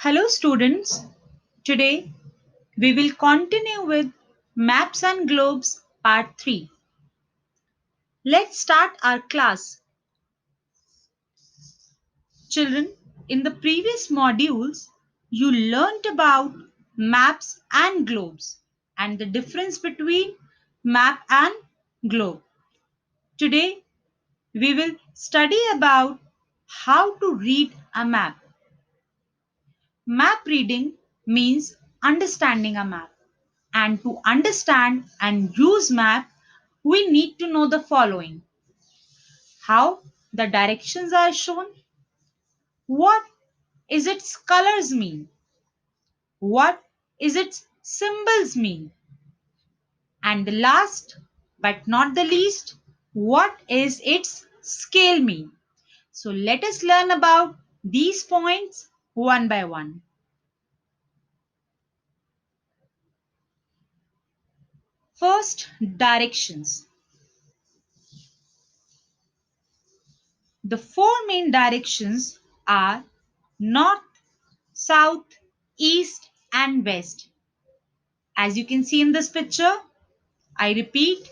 Hello, students. Today we will continue with Maps and Globes Part 3. Let's start our class. Children, in the previous modules, you learnt about maps and globes and the difference between map and globe. Today we will study about how to read a map. Map reading means understanding a map. And to understand and use map, we need to know the following. How the directions are shown, what is its colors mean, what is its symbols mean, and the last but not the least, what is its scale mean. So let us learn about these points one by one. First, directions. The four main directions are north, south, east, and west. As you can see in this picture, I repeat,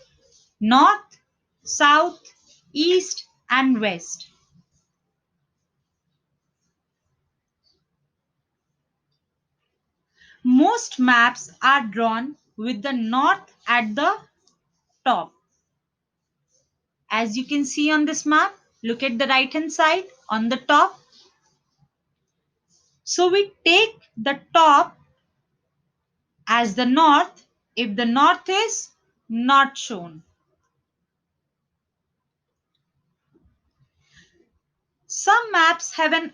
north, south, east, and west. Most maps are drawn with the north at the top. As you can see on this map, look at the right hand side on the top. So we take the top as the north if the north is not shown. Some maps have an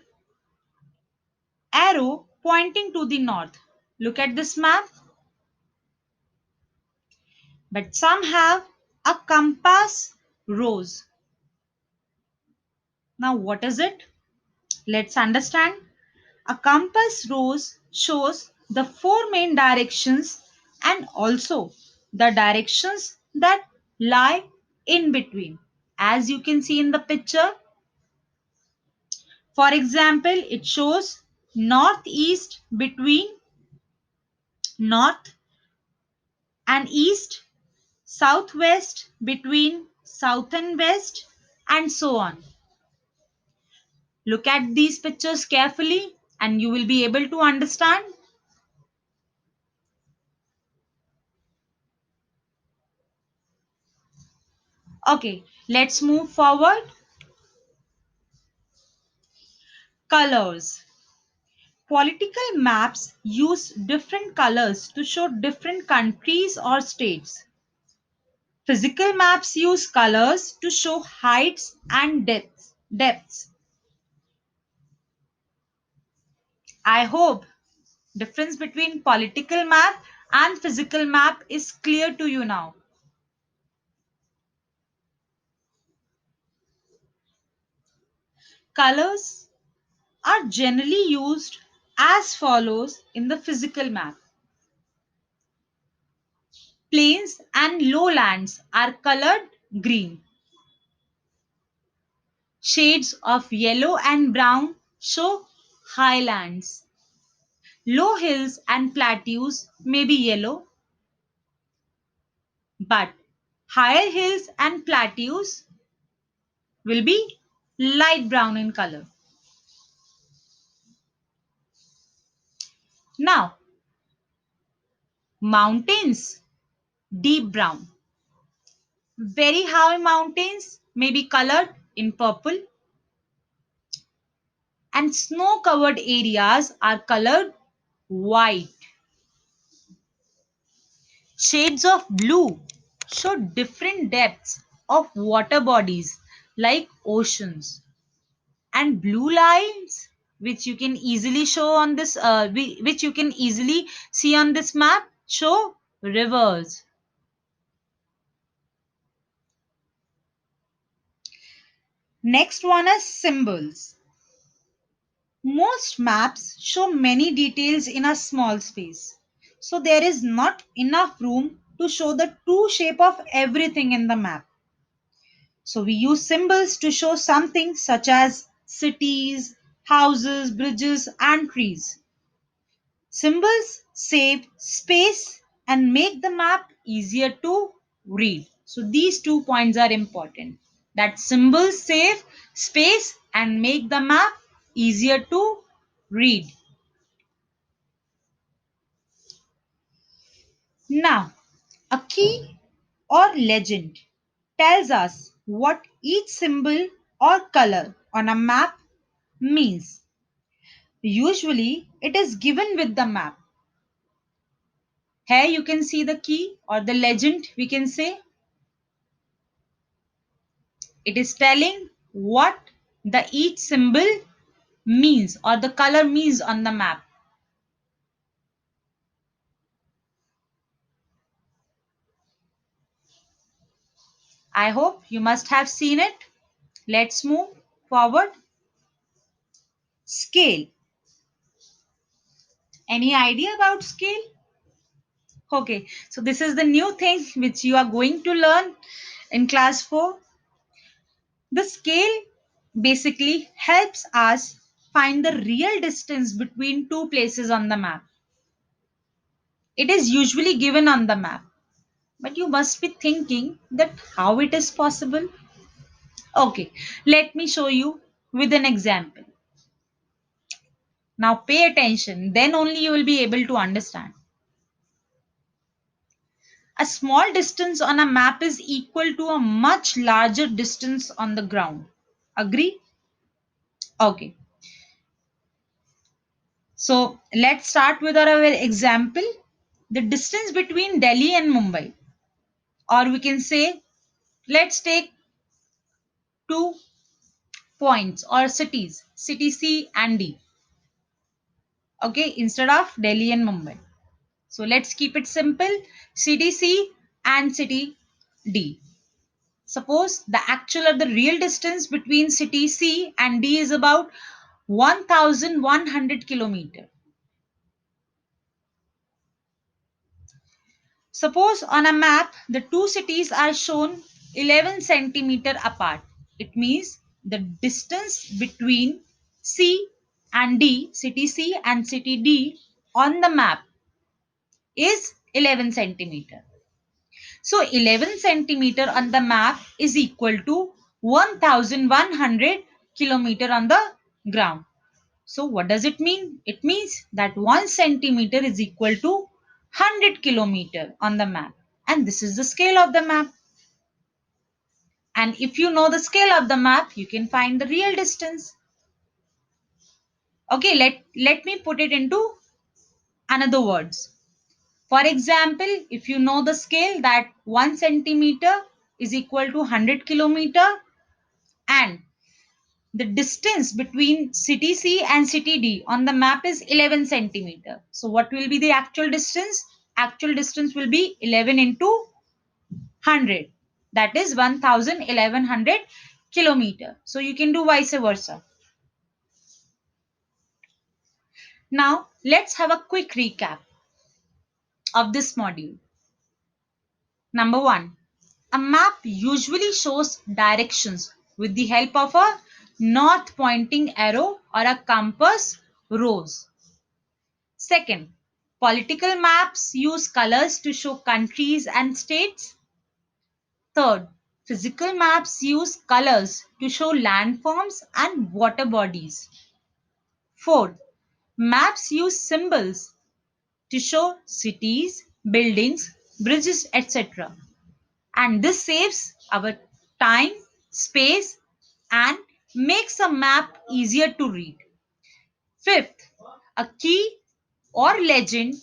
arrow pointing to the north. Look at this map. But some have a compass rose. Now, what is it? Let's understand. A compass rose shows the four main directions and also the directions that lie in between. As you can see in the picture, for example, it shows northeast between north and east, southwest between south and west, and so on. Look at these pictures carefully and you will be able to understand. Okay, let's move forward. Colors. Political maps use different colors to show different countries or states. Physical maps use colors to show heights and depths. I hope difference between political map and physical map is clear to you now. Colors are generally used as follows in the physical map. Plains and lowlands are colored green. Shades of yellow and brown show highlands. Low hills and plateaus may be yellow, but higher hills and plateaus will be light brown in color. Now, mountains, deep brown. Very high mountains may be colored in purple, and snow covered areas are colored white. Shades of blue show different depths of water bodies like oceans. And blue lines, which you can easily show on this, which you can easily see on this map, show rivers. Next one is symbols. Most maps show many details in a small space. So there is not enough room to show the true shape of everything in the map. So we use symbols to show something such as cities, houses, bridges, and trees. Symbols save space and make the map easier to read. So these 2 points are important. That symbols save space and make the map easier to read. Now, a key or legend tells us what each symbol or color on a map means. Usually, it is given with the map. Here you can see the key or the legend, we can say. It is telling what the each symbol means or the color means on the map. I hope you must have seen it. Let's move forward. Scale. Any idea about scale? Okay, so this is the new thing which you are going to learn in class 4. The scale basically helps us find the real distance between two places on the map. It is usually given on the map, but you must be thinking that how it is possible. Okay, let me show you with an example. Now pay attention, then only you will be able to understand. A small distance on a map is equal to a much larger distance on the ground. Agree? Okay. So let's start with our example. The distance between Delhi and Mumbai, or we can say, let's take 2 points or cities, city C and D. Okay, instead of Delhi and Mumbai. So let's keep it simple, city C and city D. Suppose the actual or the real distance between city C and D is about 1100 kilometer. Suppose on a map the two cities are shown 11 centimeter apart. It means the distance between C and D, city C and city D on the map is 11 centimeter. So 11 centimeter on the map is equal to 1100 kilometer on the ground. So what does it mean? It means that 1 centimeter is equal to 100 kilometer on the map. And this is the scale of the map. And if you know the scale of the map, you can find the real distance. Okay, let me put it into another words. For example, if you know the scale that 1 centimeter is equal to 100 kilometer and the distance between city C and city D on the map is 11 centimeter. So what will be the actual distance? Actual distance will be 11 into 100. That is 1100 kilometer. So you can do vice versa. Now let's have a quick recap of this module. Number 1. A map usually shows directions with the help of a north pointing arrow or a compass rose. Second, political maps use colors to show countries and states. Third, physical maps use colors to show landforms and water bodies. Fourth, maps use symbols to show cities, buildings, bridges, etc. And this saves our time, space, and makes a map easier to read. Fifth, a key or legend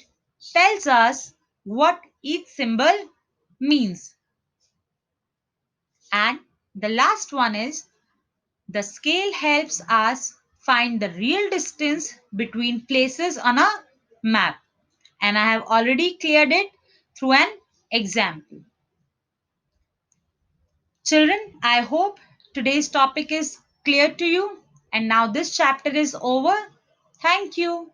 tells us what each symbol means. And the last one is the scale helps us find the real distance between places on a map. And I have already cleared it through an example. Children, I hope today's topic is clear to you. And now this chapter is over. Thank you.